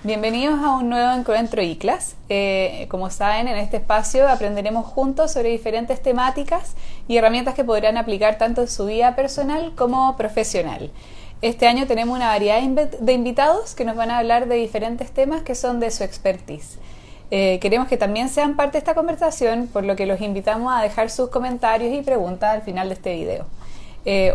Bienvenidos a un nuevo encuentro ICLAS. Como saben, en este espacio aprenderemos juntos sobre diferentes temáticas y herramientas que podrán aplicar tanto en su vida personal como profesional. Este año tenemos una variedad de invitados que nos van a hablar de diferentes temas que son de su expertise. Queremos que también sean parte de esta conversación, por lo que los invitamos a dejar sus comentarios y preguntas al final de este video.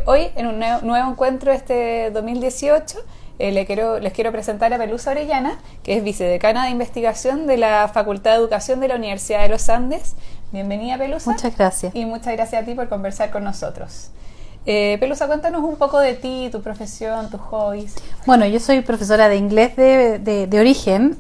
Hoy, en un nuevo encuentro este 2018, les quiero presentar a Pelusa Orellana, que es vicedecana de investigación de la Facultad de Educación de la Universidad de los Andes. Bienvenida, Pelusa. Muchas gracias. Y muchas gracias a ti por conversar con nosotros. Pelusa, cuéntanos un poco de ti, tu profesión, tus hobbies. Bueno, yo soy profesora de inglés de origen.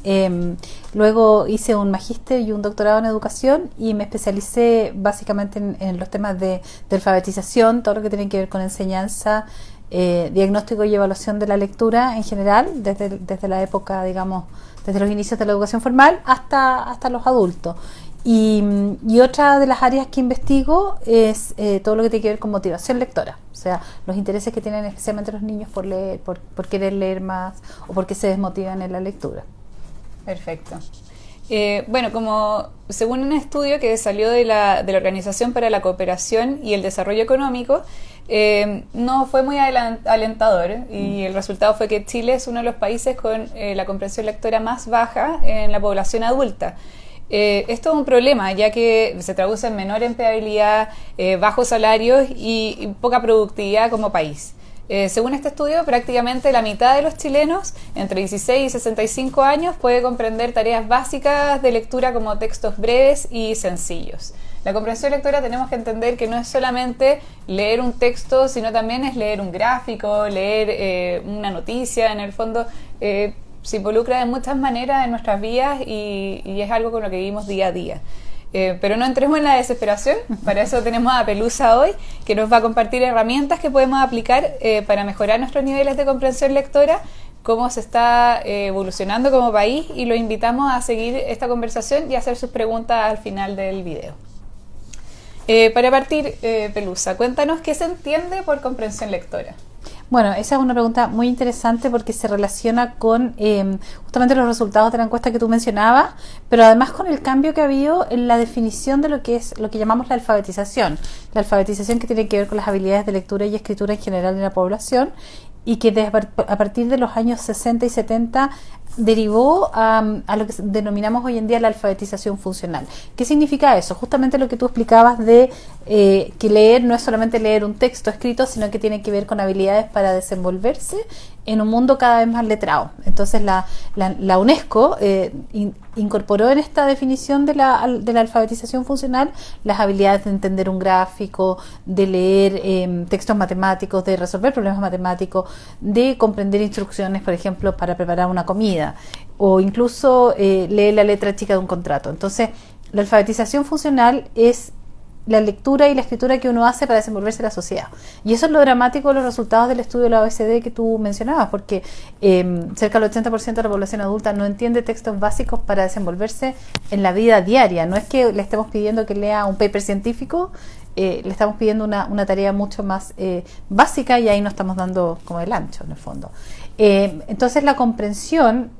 Luego hice un magíster y un doctorado en educación y me especialicé básicamente en los temas de alfabetización, todo lo que tiene que ver con enseñanza, diagnóstico y evaluación de la lectura en general, desde la época, digamos, desde los inicios de la educación formal hasta los adultos. Y otra de las áreas que investigo es todo lo que tiene que ver con motivación lectora, o sea, los intereses que tienen especialmente los niños por leer, por querer leer más o porque se desmotivan en la lectura. Perfecto. Bueno, como según un estudio que salió de la Organización para la Cooperación y el Desarrollo Económico, no fue muy alentador y el resultado fue que Chile es uno de los países con la comprensión lectora más baja en la población adulta. Esto es un problema, ya que se traduce en menor empleabilidad, bajos salarios y poca productividad como país. Según este estudio, prácticamente la mitad de los chilenos entre 16 y 65 años puede comprender tareas básicas de lectura como textos breves y sencillos. La comprensión lectora tenemos que entender que no es solamente leer un texto, sino también es leer un gráfico, leer una noticia, en el fondo se involucra de muchas maneras en nuestras vidas y es algo con lo que vivimos día a día. Pero no entremos en la desesperación, para eso tenemos a Pelusa hoy, que nos va a compartir herramientas que podemos aplicar para mejorar nuestros niveles de comprensión lectora, cómo se está evolucionando como país, y lo invitamos a seguir esta conversación y a hacer sus preguntas al final del video. Para partir, Pelusa, cuéntanos qué se entiende por comprensión lectora. Bueno, esa es una pregunta muy interesante porque se relaciona con justamente los resultados de la encuesta que tú mencionabas, pero además con el cambio que ha habido en la definición de lo que es lo que llamamos la alfabetización que tiene que ver con las habilidades de lectura y escritura en general en la población, y que a partir de los años 60 y 70 derivó a lo que denominamos hoy en día la alfabetización funcional. ¿Qué significa eso? Justamente lo que tú explicabas de que leer no es solamente leer un texto escrito, sino que tiene que ver con habilidades para desenvolverse en un mundo cada vez más letrado. Entonces la UNESCO incorporó en esta definición de la alfabetización funcional las habilidades de entender un gráfico, de leer textos matemáticos, de resolver problemas matemáticos, de comprender instrucciones, por ejemplo, para preparar una comida, o incluso leer la letra chica de un contrato. Entonces, la alfabetización funcional es la lectura y la escritura que uno hace para desenvolverse en la sociedad. Y eso es lo dramático de los resultados del estudio de la OECD que tú mencionabas, porque cerca del 80% de la población adulta no entiende textos básicos para desenvolverse en la vida diaria. No es que le estemos pidiendo que lea un paper científico, le estamos pidiendo una tarea mucho más básica, y ahí nos estamos dando como el ancho, en el fondo. Entonces la comprensión,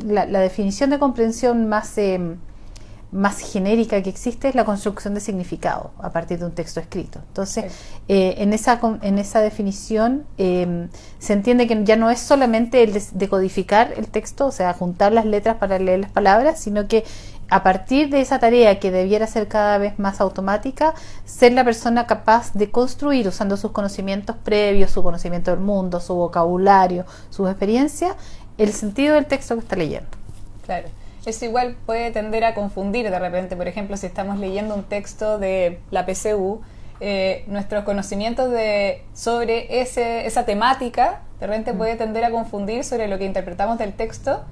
la definición de comprensión más genérica que existe es la construcción de significado a partir de un texto escrito. Entonces, en esa definición se entiende que ya no es solamente el decodificar el texto, o sea, juntar las letras para leer las palabras, sino que a partir de esa tarea que debiera ser cada vez más automática, ser la persona capaz de construir, usando sus conocimientos previos, su conocimiento del mundo, su vocabulario, sus experiencias, el sentido del texto que está leyendo. Claro. Eso igual puede tender a confundir de repente. Por ejemplo, si estamos leyendo un texto de la PSU, nuestros conocimientos sobre esa temática de repente puede tender a confundir sobre lo que interpretamos del texto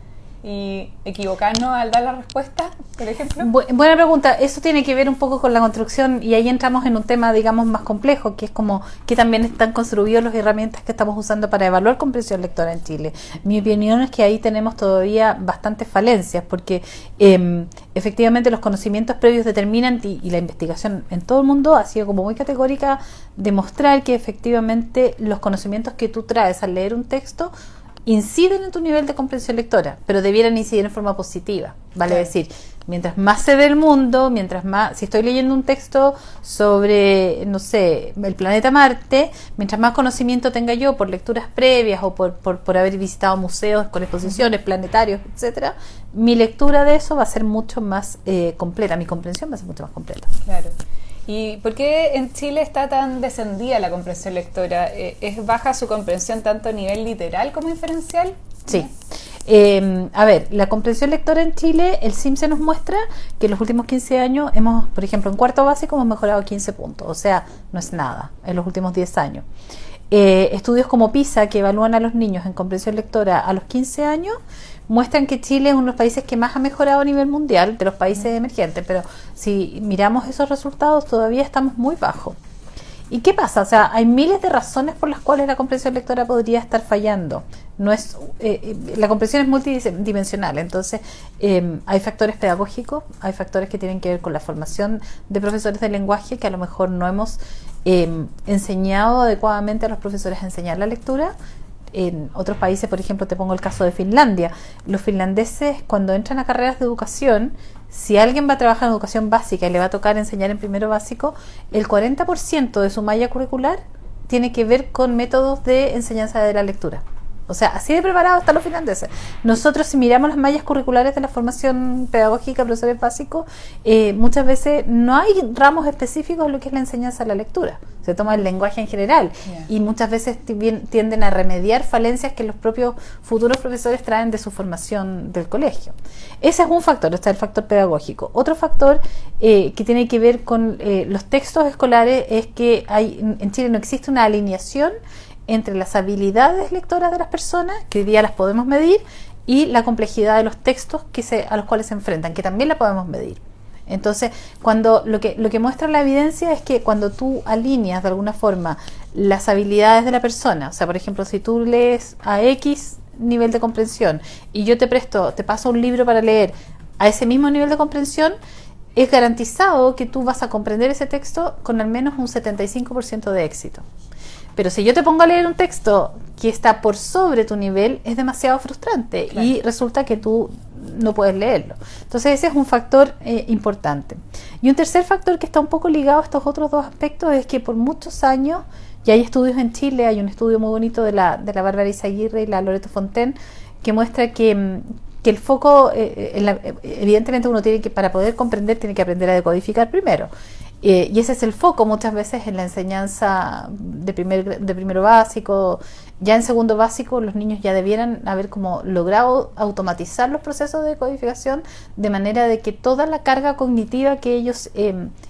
y equivocarnos al dar la respuesta, por ejemplo. Buena pregunta. Eso tiene que ver un poco con la construcción, y ahí entramos en un tema, digamos, más complejo, que es como que también están construidos las herramientas que estamos usando para evaluar comprensión lectora en Chile. Mi opinión es que ahí tenemos todavía bastantes falencias, porque efectivamente los conocimientos previos determinan, y la investigación en todo el mundo ha sido como muy categórica, demostrar que efectivamente los conocimientos que tú traes al leer un texto inciden en tu nivel de comprensión lectora, pero debieran incidir en forma positiva, vale Claro. decir, mientras más sé del mundo, mientras más, si estoy leyendo un texto sobre, no sé, el planeta Marte, mientras más conocimiento tenga yo por lecturas previas o por haber visitado museos con exposiciones, planetarios, etcétera, mi lectura de eso va a ser mucho más completa, mi comprensión va a ser mucho más completa. Claro. ¿Y por qué en Chile está tan descendida la comprensión lectora? ¿Es baja su comprensión tanto a nivel literal como inferencial? Sí. A ver, la comprensión lectora en Chile, el CIMSE nos muestra que en los últimos 15 años hemos, por ejemplo, en cuarto básico hemos mejorado 15 puntos, o sea, no es nada en los últimos 10 años. Estudios como PISA, que evalúan a los niños en comprensión lectora a los 15 años, muestran que Chile es uno de los países que más ha mejorado a nivel mundial de los países emergentes, pero si miramos esos resultados todavía estamos muy bajos. ¿Y qué pasa? O sea, hay miles de razones por las cuales la comprensión lectora podría estar fallando. No es la comprensión es multidimensional, entonces hay factores pedagógicos, hay factores que tienen que ver con la formación de profesores de lenguaje, que a lo mejor no hemos enseñado adecuadamente a los profesores a enseñar la lectura. En otros países, por ejemplo, te pongo el caso de Finlandia. Los finlandeses, cuando entran a carreras de educación, si alguien va a trabajar en educación básica y le va a tocar enseñar en primero básico, el 40% de su malla curricular tiene que ver con métodos de enseñanza de la lectura. O sea, así de preparados están los finlandeses. Nosotros, si miramos las mallas curriculares de la formación pedagógica, profesores básicos, muchas veces no hay ramos específicos en lo que es la enseñanza de la lectura. Se toma el lenguaje en general y muchas veces tienden a remediar falencias que los propios futuros profesores traen de su formación del colegio. Ese es un factor, está el factor pedagógico. Otro factor que tiene que ver con los textos escolares es que en Chile no existe una alineación entre las habilidades lectoras de las personas, que hoy día las podemos medir, y la complejidad de los textos a los cuales se enfrentan, que también la podemos medir. Entonces, cuando lo que muestra la evidencia es que cuando tú alineas de alguna forma las habilidades de la persona, o sea, por ejemplo, si tú lees a X nivel de comprensión y yo te paso un libro para leer a ese mismo nivel de comprensión, es garantizado que tú vas a comprender ese texto con al menos un 75% de éxito. Pero si yo te pongo a leer un texto que está por sobre tu nivel, es demasiado frustrante, claro, y resulta que tú no puedes leerlo. Entonces ese es un factor importante. Y un tercer factor que está un poco ligado a estos otros dos aspectos es que por muchos años, y hay estudios en Chile, hay un estudio muy bonito de la Bárbara Izaguirre y la Loreto Fontaine, que muestra que el foco, evidentemente uno tiene que, para poder comprender, tiene que aprender a decodificar primero. Y ese es el foco muchas veces en la enseñanza de primero básico. Ya en segundo básico los niños ya debieran haber como logrado automatizar los procesos de decodificación, de manera de que toda la carga cognitiva que ellos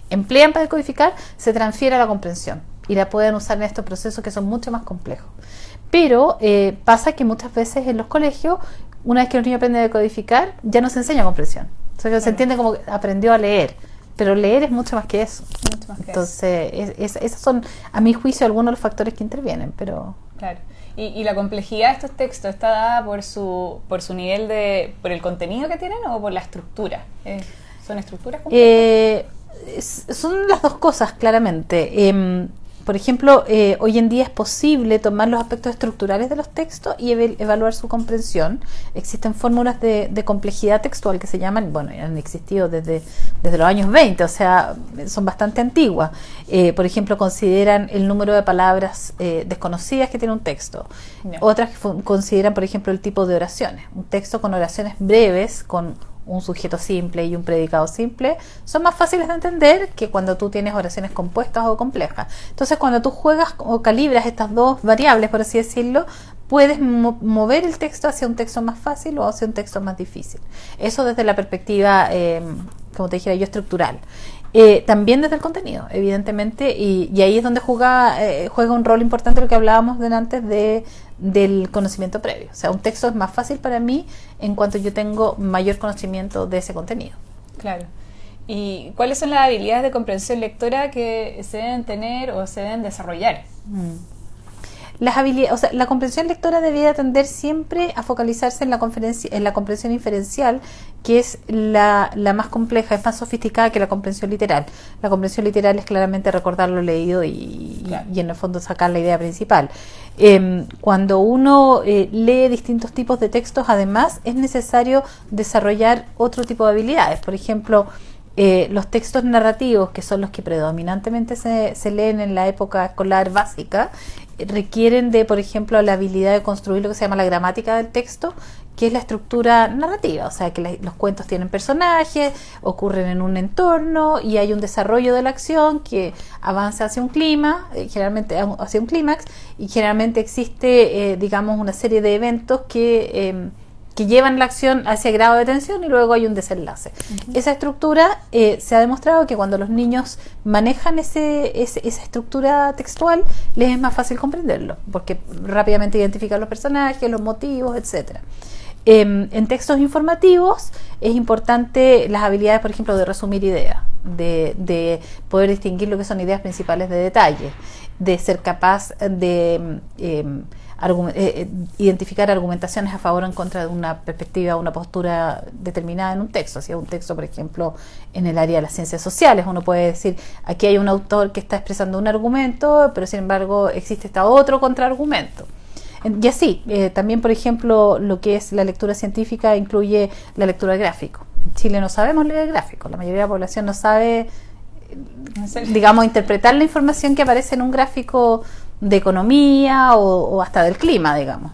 emplean para decodificar se transfiera a la comprensión y la puedan usar en estos procesos que son mucho más complejos. Pero pasa que muchas veces en los colegios, una vez que los niños aprenden a decodificar, ya no se enseña comprensión. Entonces se entiende como que aprendió a leer. Pero leer es mucho más que eso. Mucho más que Entonces, esos son, a mi juicio, algunos de los factores que intervienen. Pero claro. ¿Y la complejidad de estos textos está dada por su nivel por el contenido que tienen o por la estructura? ¿Son estructuras complejas? Son las dos cosas, claramente. Por ejemplo, hoy en día es posible tomar los aspectos estructurales de los textos y evaluar su comprensión. Existen fórmulas de complejidad textual que se llaman, bueno, han existido desde los años 20, o sea, son bastante antiguas. Por ejemplo, consideran el número de palabras desconocidas que tiene un texto. No. Otras consideran, por ejemplo, el tipo de oraciones. Un texto con oraciones breves, con un sujeto simple y un predicado simple, son más fáciles de entender que cuando tú tienes oraciones compuestas o complejas. Entonces, cuando tú juegas o calibras estas dos variables, por así decirlo, puedes mover el texto hacia un texto más fácil o hacia un texto más difícil. Eso desde la perspectiva, como te dijera yo, estructural. También desde el contenido, evidentemente, y ahí es donde juega un rol importante lo que hablábamos antes del conocimiento previo. O sea, un texto es más fácil para mí en cuanto yo tengo mayor conocimiento de ese contenido. Claro. ¿Y cuáles son las habilidades de comprensión lectora que se deben tener o se deben desarrollar? Las habilidades, o sea, la comprensión lectora debería tender siempre a focalizarse en la comprensión inferencial, que es la más compleja, es más sofisticada que la comprensión literal. La comprensión literal es claramente recordar lo leído y en el fondo sacar la idea principal. Cuando uno lee distintos tipos de textos, además es necesario desarrollar otro tipo de habilidades. Por ejemplo, los textos narrativos, que son los que predominantemente se leen en la época escolar básica, requieren de, por ejemplo, la habilidad de construir lo que se llama la gramática del texto, que es la estructura narrativa, o sea que los cuentos tienen personajes, ocurren en un entorno y hay un desarrollo de la acción que avanza hacia un clima, generalmente hacia un clímax, y generalmente existe, digamos, una serie de eventos que llevan la acción hacia grado de tensión y luego hay un desenlace. Esa estructura se ha demostrado que cuando los niños manejan esa estructura textual, les es más fácil comprenderlo, porque rápidamente identifican los personajes, los motivos, etcétera. En textos informativos es importante las habilidades, por ejemplo, de resumir ideas, de poder distinguir lo que son ideas principales de detalle, de ser capaz de identificar argumentaciones a favor o en contra de una perspectiva, una postura determinada en un texto. Si es un texto, por ejemplo, en el área de las ciencias sociales, uno puede decir, aquí hay un autor que está expresando un argumento, pero sin embargo existe este otro contraargumento. Y así, también, por ejemplo, lo que es la lectura científica incluye la lectura de gráfico. En Chile no sabemos leer gráficos, la mayoría de la población no sabe, digamos, interpretar la información que aparece en un gráfico de economía o hasta del clima, digamos.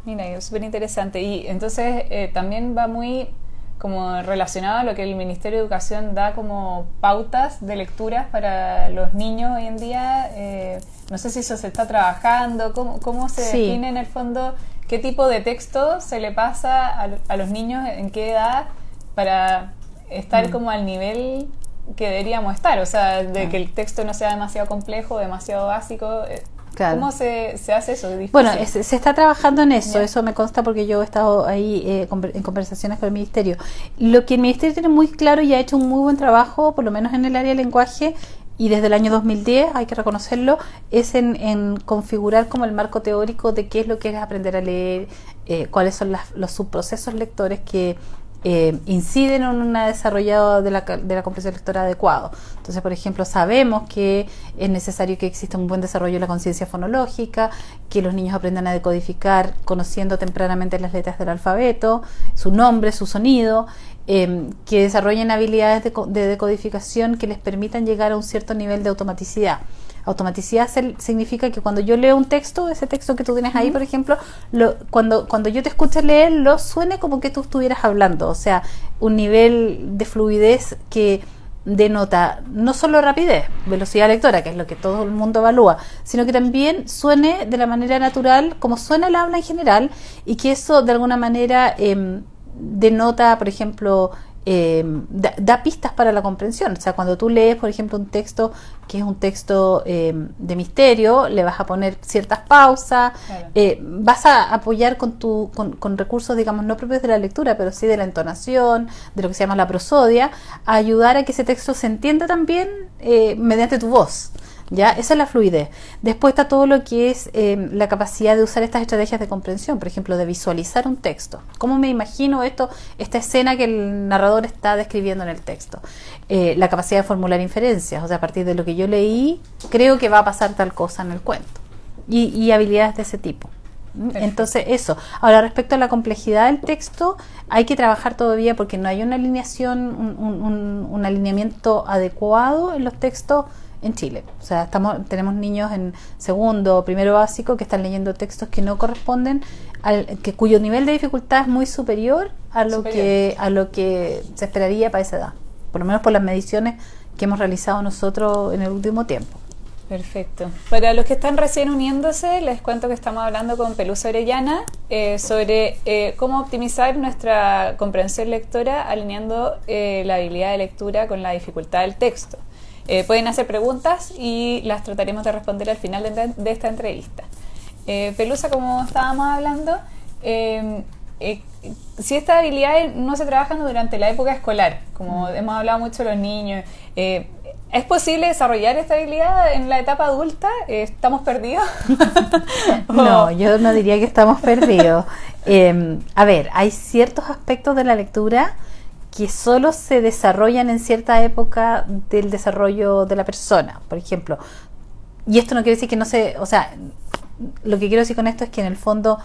Mira, es súper interesante. Y entonces también va muy como relacionado a lo que el Ministerio de Educación da como pautas de lecturas para los niños hoy en día. No sé si eso se está trabajando, cómo se define en el fondo, qué tipo de texto se le pasa a los niños, en qué edad, para estar como al nivel que deberíamos estar, o sea, de que el texto no sea demasiado complejo, demasiado básico. Claro. ¿Cómo se hace eso? Bueno, se está trabajando en eso, eso me consta porque yo he estado ahí en conversaciones con el Ministerio. Lo que el Ministerio tiene muy claro y ha hecho un muy buen trabajo, por lo menos en el área del lenguaje, y desde el año 2010, hay que reconocerlo, es en configurar como el marco teórico de qué es lo que es aprender a leer, cuáles son los subprocesos lectores que inciden en un desarrollo de la comprensión lectora adecuado. Entonces, por ejemplo, sabemos que es necesario que exista un buen desarrollo de la conciencia fonológica, que los niños aprendan a decodificar conociendo tempranamente las letras del alfabeto, su nombre, su sonido, que desarrollen habilidades de decodificación que les permitan llegar a un cierto nivel de automaticidad. Automaticidad significa que cuando yo leo un texto, ese texto que tú tienes ahí, por ejemplo, cuando yo te escucho leerlo, suene como que tú estuvieras hablando, o sea, un nivel de fluidez que denota no solo rapidez, velocidad lectora, que es lo que todo el mundo evalúa, sino que también suene de la manera natural, como suena el habla en general, y que eso de alguna manera denota, por ejemplo, da pistas para la comprensión. O sea, cuando tú lees, por ejemplo, un texto que es un texto de misterio, le vas a poner ciertas pausas, claro. Vas a apoyar con recursos, digamos, no propios de la lectura, pero sí de la entonación, de lo que se llama la prosodia, a ayudar a que ese texto se entienda también mediante tu voz. ¿Ya? Esa es la fluidez. Después está todo lo que es la capacidad de usar estas estrategias de comprensión, por ejemplo, de visualizar un texto. ¿Cómo me imagino esta escena que el narrador está describiendo en el texto? La capacidad de formular inferencias, o sea, a partir de lo que yo leí, creo que va a pasar tal cosa en el cuento. Y habilidades de ese tipo. Perfecto. Entonces, eso. Ahora, respecto a la complejidad del texto, hay que trabajar todavía porque no hay una alineación, un alineamiento adecuado en los textos en Chile. O sea, tenemos niños en segundo, primero básico que están leyendo textos que no corresponden cuyo nivel de dificultad es muy superior a lo que se esperaría para esa edad, por lo menos por las mediciones que hemos realizado nosotros en el último tiempo. Perfecto. Para los que están recién uniéndose, les cuento que estamos hablando con Pelusa Orellana sobre cómo optimizar nuestra comprensión lectora alineando la habilidad de lectura con la dificultad del texto. Pueden hacer preguntas y las trataremos de responder al final de esta entrevista. Pelusa, como estábamos hablando, si estas habilidades no se trabajan durante la época escolar, como hemos hablado mucho de los niños, ¿es posible desarrollar esta habilidad en la etapa adulta? ¿Estamos perdidos? No, yo no diría que estamos perdidos. A ver, hay ciertos aspectos de la lectura que solo se desarrollan en cierta época del desarrollo de la persona, por ejemplo. Y esto no quiere decir que no se... O sea, lo que quiero decir con esto es que en el fondo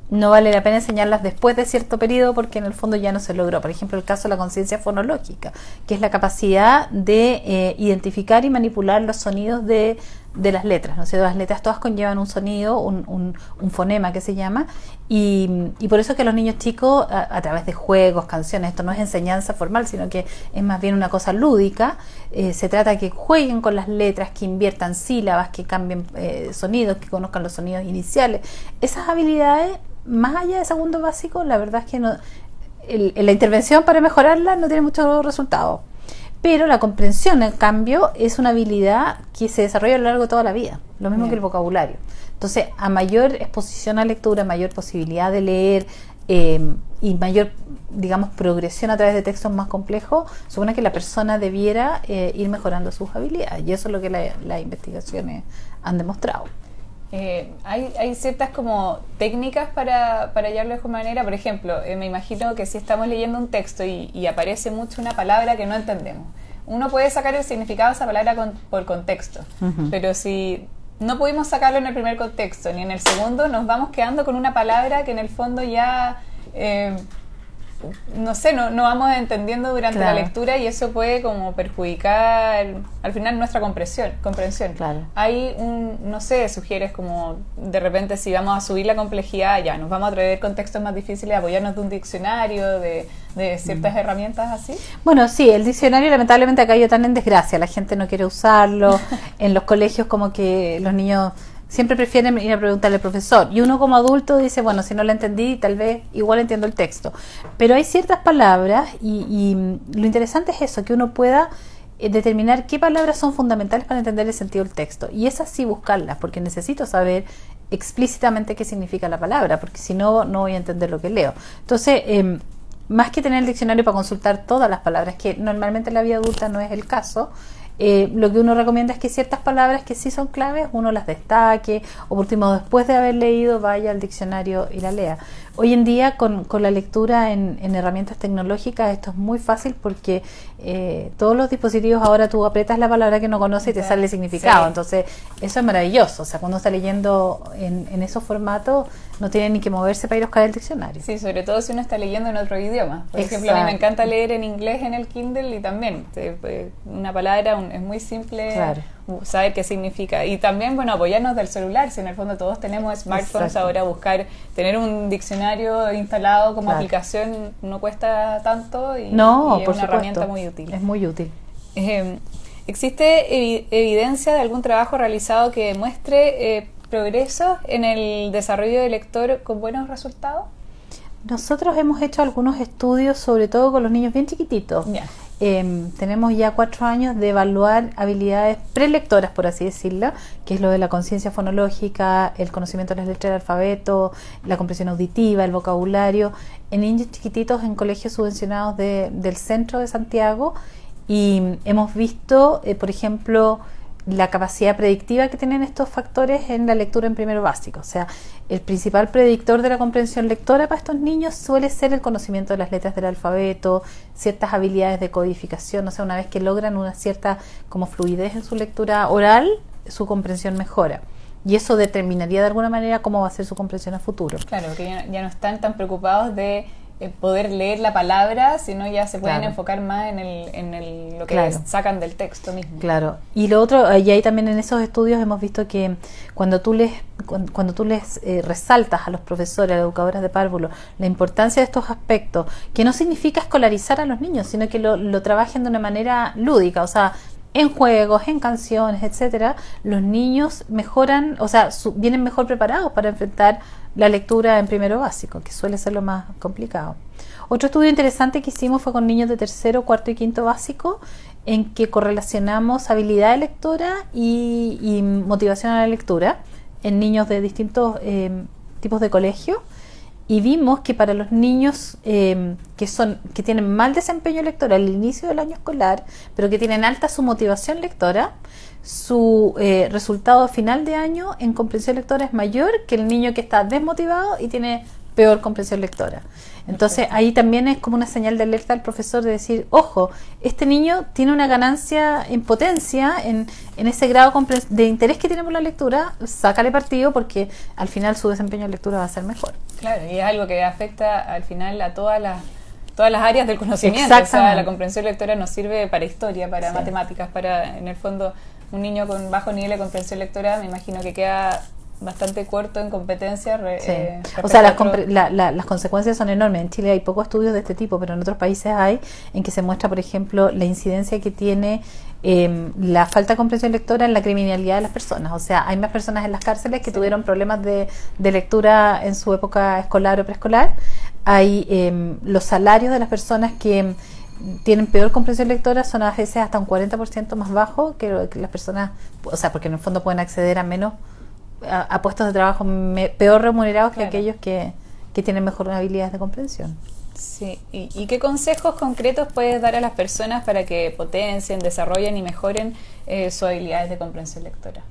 no vale la pena enseñarlas después de cierto periodo porque en el fondo ya no se logró. Por ejemplo, el caso de la conciencia fonológica, que es la capacidad de identificar y manipular los sonidos de las letras, ¿no? O sea, las letras todas conllevan un sonido, un fonema que se llama, y por eso es que los niños chicos, a través de juegos, canciones, esto no es enseñanza formal, sino que es más bien una cosa lúdica, se trata de que jueguen con las letras, que inviertan sílabas, que cambien sonidos, que conozcan los sonidos iniciales. Esas habilidades, más allá de segundo básico, la verdad es que no, la intervención para mejorarla no tiene muchos resultados. Pero la comprensión, en cambio, es una habilidad que se desarrolla a lo largo de toda la vida, lo mismo que el vocabulario. Entonces, a mayor exposición a lectura, mayor posibilidad de leer y mayor, digamos, progresión a través de textos más complejos, supone que la persona debiera ir mejorando sus habilidades. Y eso es lo que las investigaciones han demostrado. Hay ciertas como técnicas para hallarlo de mejor manera. Por ejemplo, me imagino que si estamos leyendo un texto y aparece mucho una palabra que no entendemos, uno puede sacar el significado de esa palabra por contexto, pero si no pudimos sacarlo en el primer contexto ni en el segundo, nos vamos quedando con una palabra que en el fondo ya no sé, no vamos entendiendo durante la lectura, y eso puede como perjudicar al final nuestra comprensión. Claro. Hay no sé, sugieres como de repente si vamos a subir la complejidad, ya nos vamos a atrever con textos más difíciles, apoyarnos de un diccionario, de ciertas herramientas así. Bueno, sí, el diccionario lamentablemente ha caído tan en desgracia, la gente no quiere usarlo, en los colegios como que los niños siempre prefieren ir a preguntarle al profesor, y uno como adulto dice, bueno, si no lo entendí, tal vez igual entiendo el texto, pero hay ciertas palabras y lo interesante es eso, que uno pueda determinar qué palabras son fundamentales para entender el sentido del texto, y esas sí buscarlas, porque necesito saber explícitamente qué significa la palabra, porque si no, no voy a entender lo que leo. Entonces, más que tener el diccionario para consultar todas las palabras, que normalmente en la vida adulta no es el caso, lo que uno recomienda es que ciertas palabras que sí son claves, uno las destaque, o por último, después de haber leído, vaya al diccionario y la lea. Hoy en día, con la lectura en herramientas tecnológicas, esto es muy fácil porque todos los dispositivos ahora tú aprietas la palabra que no conoces y te sale el significado. Sí. Entonces, eso es maravilloso. O sea, cuando está leyendo en esos formatos, no tiene ni que moverse para ir a buscar el diccionario. Sí, sobre todo si uno está leyendo en otro idioma. Por ejemplo, a mí me encanta leer en inglés en el Kindle, y también una palabra es muy simple, claro, saber qué significa. Y también, bueno, apoyarnos del celular, si en el fondo todos tenemos smartphones. Exacto. Ahora tener un diccionario instalado como aplicación no cuesta tanto, y es una herramienta muy útil. Es muy útil. ¿Existe evidencia de algún trabajo realizado que demuestre progresos en el desarrollo del lector con buenos resultados? Nosotros hemos hecho algunos estudios, sobre todo con los niños bien chiquititos. Yeah. Tenemos ya 4 años de evaluar habilidades prelectoras, por así decirlo, que es lo de la conciencia fonológica, el conocimiento de las letras del alfabeto, la comprensión auditiva, el vocabulario, en niños chiquititos en colegios subvencionados del centro de Santiago, y hemos visto, por ejemplo, la capacidad predictiva que tienen estos factores en la lectura en primero básico. O sea, el principal predictor de la comprensión lectora para estos niños suele ser el conocimiento de las letras del alfabeto, ciertas habilidades de codificación. O sea, una vez que logran una cierta como fluidez en su lectura oral, su comprensión mejora. Y eso determinaría de alguna manera cómo va a ser su comprensión a futuro. Claro, que ya no están tan preocupados de poder leer la palabra, sino ya se pueden enfocar más en lo que sacan del texto mismo. Claro. Y lo otro, y ahí también en esos estudios hemos visto que cuando tú les resaltas a los profesores, a las educadoras de párvulo, la importancia de estos aspectos, que no significa escolarizar a los niños, sino que lo trabajen de una manera lúdica, o sea, en juegos, en canciones, etcétera, los niños mejoran, o sea, vienen mejor preparados para enfrentar la lectura en primero básico, que suele ser lo más complicado. Otro estudio interesante que hicimos fue con niños de tercero, cuarto y quinto básico, en que correlacionamos habilidad de lectora y motivación a la lectura en niños de distintos tipos de colegio. Y vimos que para los niños que tienen mal desempeño lector al inicio del año escolar, pero que tienen alta su motivación lectora, su resultado a final de año en comprensión lectora es mayor que el niño que está desmotivado y tiene peor comprensión lectora. Entonces ahí también es como una señal de alerta al profesor de decir, ojo, este niño tiene una ganancia en potencia, en ese grado de interés que tiene por la lectura, sácale partido porque al final su desempeño en lectura va a ser mejor. Claro, y es algo que afecta al final a todas las áreas del conocimiento. O sea, la comprensión lectora nos sirve para historia, para matemáticas, para, en el fondo, un niño con bajo nivel de comprensión lectora, me imagino que queda bastante corto en competencia. O sea, las consecuencias son enormes. En Chile hay pocos estudios de este tipo, pero en otros países hay, en que se muestra, por ejemplo, la incidencia que tiene la falta de comprensión lectora en la criminalidad de las personas. O sea, hay más personas en las cárceles que tuvieron problemas de lectura en su época escolar o preescolar. Hay los salarios de las personas que tienen peor comprensión lectora son a veces hasta un 40% más bajo que las personas, o sea, porque en el fondo pueden acceder a menos a puestos de trabajo peor remunerados que aquellos que tienen mejor habilidades de comprensión. Sí. ¿Y qué consejos concretos puedes dar a las personas para que potencien, desarrollen y mejoren sus habilidades de comprensión lectora?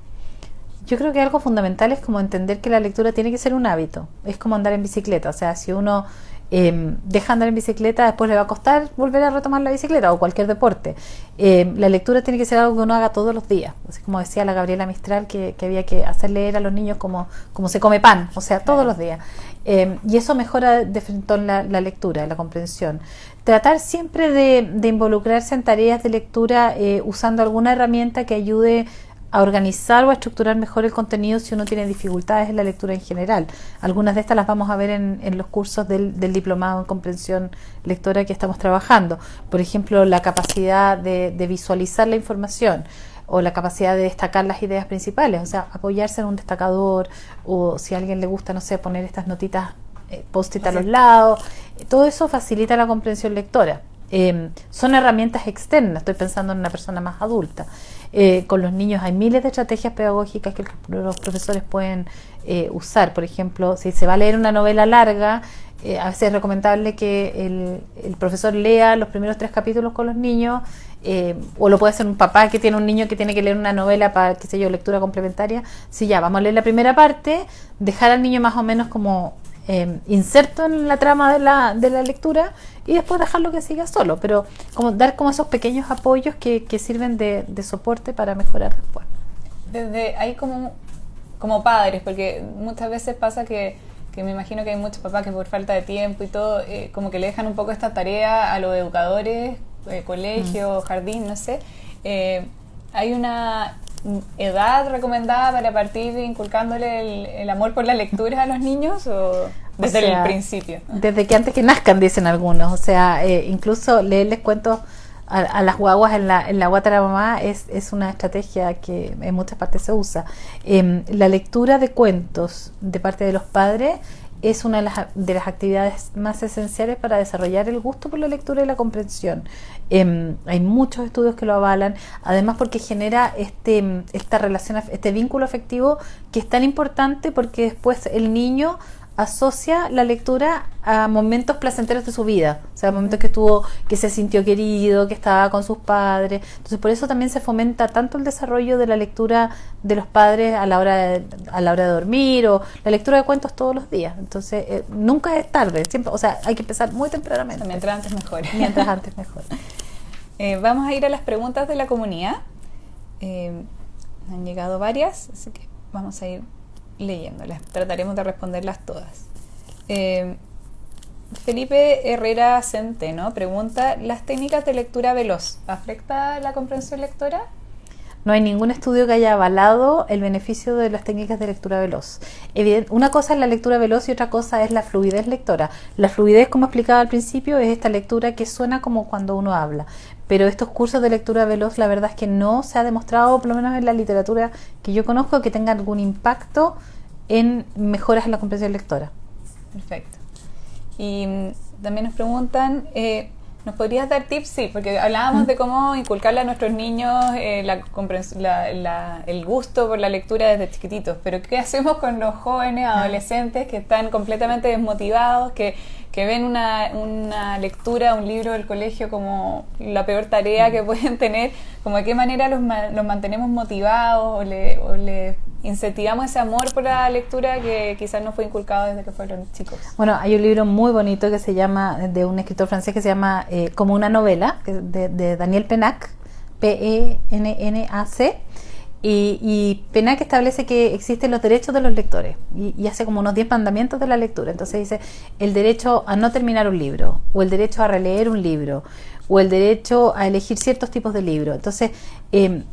Yo creo que algo fundamental es como entender que la lectura tiene que ser un hábito. Es como andar en bicicleta. O sea, si uno deja andar en bicicleta, después le va a costar volver a retomar la bicicleta o cualquier deporte. La lectura tiene que ser algo que uno haga todos los días. Así como decía la Gabriela Mistral, que había que hacer leer a los niños como se come pan, o sea, todos los días. Y eso mejora de frente la lectura, la comprensión. Tratar siempre de involucrarse en tareas de lectura usando alguna herramienta que ayude a organizar o a estructurar mejor el contenido si uno tiene dificultades en la lectura en general. Algunas de estas las vamos a ver en los cursos del diplomado en comprensión lectora que estamos trabajando. Por ejemplo, la capacidad de visualizar la información o la capacidad de destacar las ideas principales, o sea, apoyarse en un destacador o si a alguien le gusta, no sé, poner estas notitas post-it a los lados. Todo eso facilita la comprensión lectora. Son herramientas externas, estoy pensando en una persona más adulta. Con los niños hay miles de estrategias pedagógicas que los profesores pueden usar. Por ejemplo, si se va a leer una novela larga, a veces es recomendable que el profesor lea los primeros 3 capítulos con los niños, o lo puede hacer un papá que tiene un niño que tiene que leer una novela para, qué sé yo, lectura complementaria. Si ya, vamos a leer la primera parte, dejar al niño más o menos como inserto en la trama de la lectura y después dejarlo que siga solo, pero como dar como esos pequeños apoyos que sirven de soporte para mejorar después. Desde ahí como padres, porque muchas veces pasa que me imagino que hay muchos papás que por falta de tiempo y todo, como que le dejan un poco esta tarea a los educadores, colegio, jardín, no sé. Hay una edad recomendada para partir inculcándole el amor por la lectura a los niños o desde el principio? Desde que antes que nazcan, dicen algunos. O sea, incluso leerles cuentos a las guaguas en la guata de la mamá es una estrategia que en muchas partes se usa. La lectura de cuentos de parte de los padres es una de las actividades más esenciales para desarrollar el gusto por la lectura y la comprensión. Hay muchos estudios que lo avalan, además porque genera esta relación, este vínculo afectivo que es tan importante porque después el niño asocia la lectura a momentos placenteros de su vida, o sea, momentos que se sintió querido, que estaba con sus padres. Entonces, por eso también se fomenta tanto el desarrollo de la lectura de los padres a la hora de dormir, o la lectura de cuentos todos los días. Entonces, nunca es tarde, siempre, o sea, hay que empezar muy tempranamente. Mientras antes mejor. Mientras antes mejor. Vamos a ir a las preguntas de la comunidad. Han llegado varias, así que vamos a ir leyéndolas. Trataremos de responderlas todas. Felipe Herrera Centeno pregunta: ¿las técnicas de lectura veloz afecta la comprensión lectora? No hay ningún estudio que haya avalado el beneficio de las técnicas de lectura veloz. Una cosa es la lectura veloz y otra cosa es la fluidez lectora. La fluidez, como explicaba al principio, es esta lectura que suena como cuando uno habla. Pero estos cursos de lectura veloz, la verdad es que no se ha demostrado, por lo menos en la literatura que yo conozco, que tenga algún impacto en mejoras en la comprensión lectora. Perfecto. Y también nos preguntan, ¿nos podrías dar tips? Sí, porque hablábamos de cómo inculcarle a nuestros niños el gusto por la lectura desde chiquititos, pero ¿qué hacemos con los jóvenes, adolescentes que están completamente desmotivados, que ven una lectura, un libro del colegio como la peor tarea que pueden tener? ¿Cómo de qué manera los mantenemos motivados o les incentivamos ese amor por la lectura que quizás no fue inculcado desde que fueron chicos. Bueno, hay un libro muy bonito que se llama, de un escritor francés que se llama Como una novela, de Daniel Pennac, Pennac, y Pennac establece que existen los derechos de los lectores y hace como unos 10 mandamientos de la lectura. Entonces dice el derecho a no terminar un libro, o el derecho a releer un libro, o el derecho a elegir ciertos tipos de libros. Entonces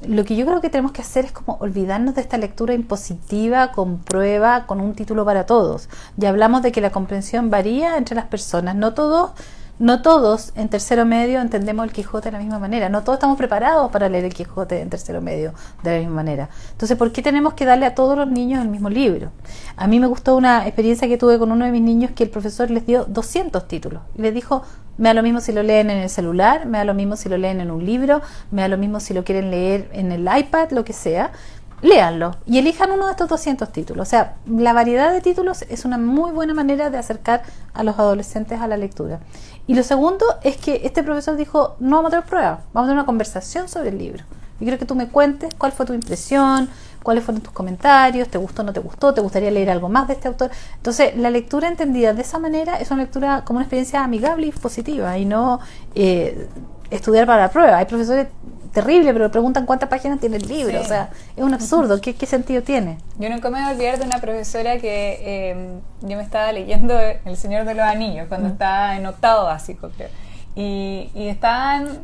lo que yo creo que tenemos que hacer es como olvidarnos de esta lectura impositiva, con prueba, con un título para todos. Ya hablamos de que la comprensión varía entre las personas, no todos en tercero medio entendemos el Quijote de la misma manera, no todos estamos preparados para leer el Quijote en tercero medio de la misma manera. Entonces, ¿por qué tenemos que darle a todos los niños el mismo libro? A mí me gustó una experiencia que tuve con uno de mis niños, que el profesor les dio 200 títulos y les dijo: me da lo mismo si lo leen en el celular, me da lo mismo si lo leen en un libro, me da lo mismo si lo quieren leer en el iPad, lo que sea. Léanlo y elijan uno de estos 200 títulos. O sea, la variedad de títulos es una muy buena manera de acercar a los adolescentes a la lectura. Y lo segundo es que este profesor dijo: no vamos a tener pruebas, vamos a tener una conversación sobre el libro. Y quiero que tú me cuentes cuál fue tu impresión, cuáles fueron tus comentarios, te gustó, no te gustó, te gustaría leer algo más de este autor. Entonces, la lectura entendida de esa manera es una lectura como una experiencia amigable y positiva, y no estudiar para la prueba. Hay profesores terribles, pero preguntan cuántas páginas tiene el libro. Sí. O sea, es un absurdo. ¿Qué sentido tiene? Yo nunca me voy a olvidar de una profesora que yo me estaba leyendo El Señor de los Anillos cuando estaba en octavo básico, creo. Y estaban,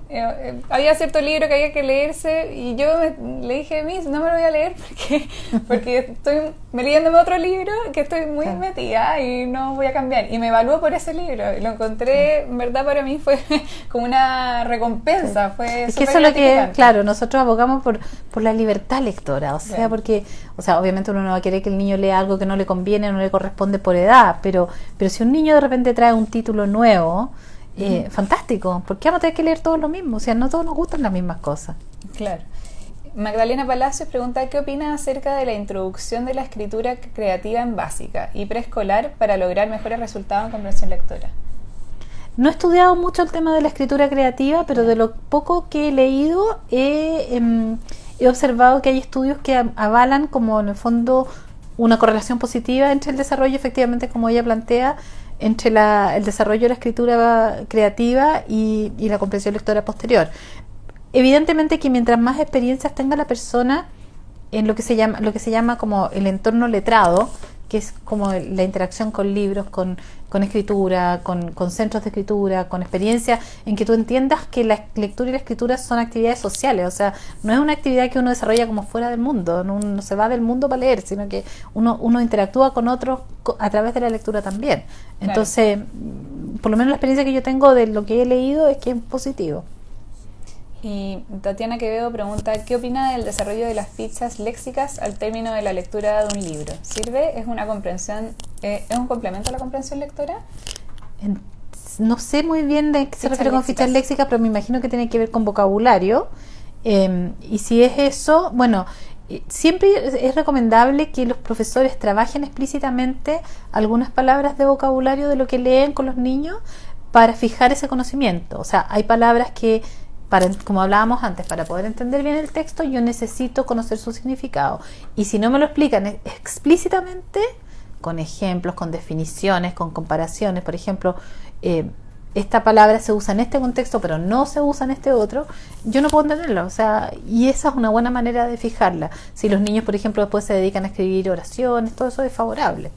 había cierto libro que había que leerse y yo le dije: Miss, no me lo voy a leer porque estoy leyéndome otro libro que estoy muy metida y no voy a cambiar. Y me evaluó por ese libro y lo encontré, en verdad, para mí fue como una recompensa. Sí. Fue es que eso es lo que, claro, nosotros abogamos por la libertad lectora, o sea, porque, o sea, obviamente uno no va a querer que el niño lea algo que no le conviene, no le corresponde por edad, pero si un niño de repente trae un título nuevo, fantástico, porque vamos a tener que leer todos lo mismo, o sea, no todos nos gustan las mismas cosas. Claro. Magdalena Palacios pregunta: ¿qué opinas acerca de la introducción de la escritura creativa en básica y preescolar para lograr mejores resultados en comprensión lectora? No he estudiado mucho el tema de la escritura creativa, pero de lo poco que he leído he observado que hay estudios que avalan como en el fondo una correlación positiva entre el desarrollo, efectivamente, como ella plantea, entre el desarrollo de la escritura creativa y la comprensión lectora posterior. Evidentemente que mientras más experiencias tenga la persona en lo que se llama como el entorno letrado, que es como la interacción con libros, con escritura, con centros de escritura, con experiencia, en que tú entiendas que la lectura y la escritura son actividades sociales. O sea, no es una actividad que uno desarrolla como fuera del mundo, no se va del mundo para leer, sino que uno interactúa con otros a través de la lectura también. Entonces, por lo menos la experiencia que yo tengo de lo que he leído es que es positivo. Y Tatiana Quevedo pregunta: ¿qué opina del desarrollo de las fichas léxicas al término de la lectura de un libro? ¿Sirve? ¿Es una comprensión? ¿Es un complemento a la comprensión lectora? No sé muy bien de qué se refiere con fichas léxicas, pero me imagino que tiene que ver con vocabulario. Y si es eso, bueno, siempre es recomendable que los profesores trabajen explícitamente algunas palabras de vocabulario de lo que leen con los niños para fijar ese conocimiento. O sea, hay palabras que, como hablábamos antes, para poder entender bien el texto yo necesito conocer su significado, y si no me lo explican explícitamente, con ejemplos, con definiciones, con comparaciones, por ejemplo, esta palabra se usa en este contexto pero no se usa en este otro, yo no puedo entenderlo. O sea, y esa es una buena manera de fijarla. Si los niños, por ejemplo, después se dedican a escribir oraciones, todo eso es favorable.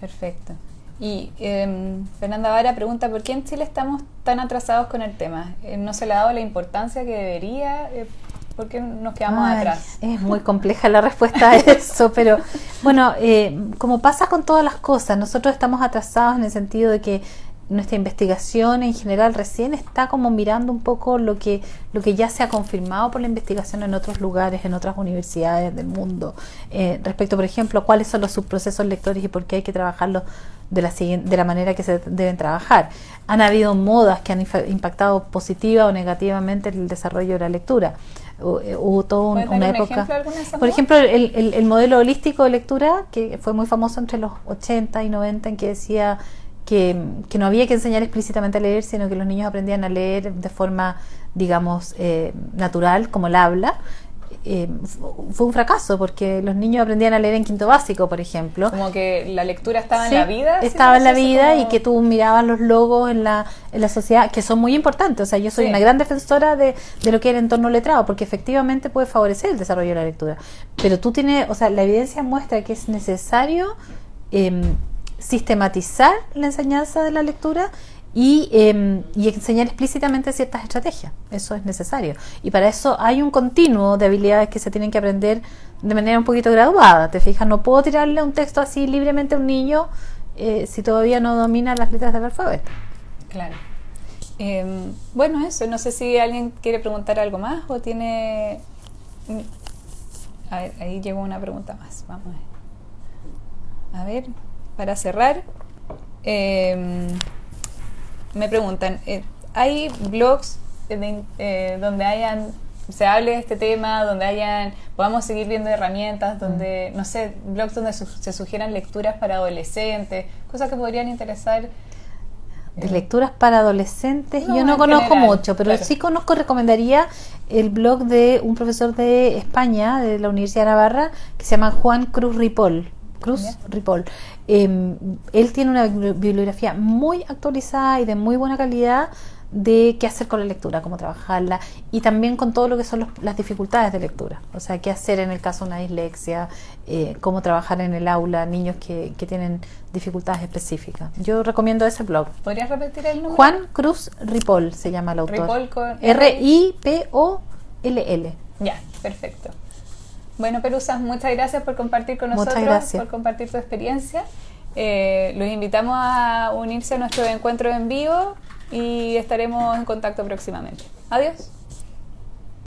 Perfecto. Y Fernanda Vara pregunta: ¿por qué en Chile estamos tan atrasados con el tema? ¿No se le ha dado la importancia que debería? ¿Por qué nos quedamos atrás? Es muy compleja la respuesta a eso, pero bueno, como pasa con todas las cosas, nosotros estamos atrasados en el sentido de que nuestra investigación en general recién está como mirando un poco lo que ya se ha confirmado por la investigación en otros lugares, en otras universidades del mundo, respecto, por ejemplo, a cuáles son los subprocesos lectores y por qué hay que trabajarlos de la manera que se deben trabajar. Han habido modas que han impactado positiva o negativamente el desarrollo de la lectura. Hubo toda una época, por ejemplo, el modelo holístico de lectura, que fue muy famoso entre los 80 y 90, en que decía que no había que enseñar explícitamente a leer, sino que los niños aprendían a leer de forma, digamos, natural, como el habla. fue un fracaso porque los niños aprendían a leer en quinto básico, por ejemplo. Como que la lectura estaba Sí, en la vida. estaba en la vida como... y que tú mirabas los logos en la sociedad, que son muy importantes. O sea, yo soy Sí. una gran defensora de lo que es el entorno letrado, porque efectivamente puede favorecer el desarrollo de la lectura. Pero tú tienes, o sea, la evidencia muestra que es necesario sistematizar la enseñanza de la lectura y enseñar explícitamente ciertas estrategias. Eso es necesario. Y para eso hay un continuo de habilidades que se tienen que aprender de manera un poquito graduada. ¿Te fijas? No puedo tirarle un texto así libremente a un niño si todavía no domina las letras del alfabeto. Claro. Bueno, eso. No sé si alguien quiere preguntar algo más o tiene... A ver, ahí llegó una pregunta más. Vamos a ver. A ver, para cerrar... me preguntan, ¿hay blogs donde se hable de este tema, donde podamos seguir viendo herramientas, donde, no sé, blogs donde se sugieran lecturas para adolescentes, cosas que podrían interesar? De lecturas para adolescentes, No, yo no en conozco general, mucho, pero claro. sí recomendaría el blog de un profesor de España, de la Universidad de Navarra, que se llama Juan Cruz Ripoll. Él tiene una bibliografía muy actualizada y de muy buena calidad de qué hacer con la lectura, cómo trabajarla y también con todo lo que son las dificultades de lectura, o sea, qué hacer en el caso de una dislexia, cómo trabajar en el aula, niños que tienen dificultades específicas. Yo recomiendo ese blog. ¿Podrías repetir el nombre? Juan Cruz Ripoll se llama el autor. Ripoll con Ripoll. Ya, perfecto. Bueno, Pelusa, muchas gracias por compartir con Muchas nosotros, gracias. por compartir tu experiencia. Los invitamos a unirse a nuestro encuentro en vivo y estaremos en contacto próximamente. Adiós.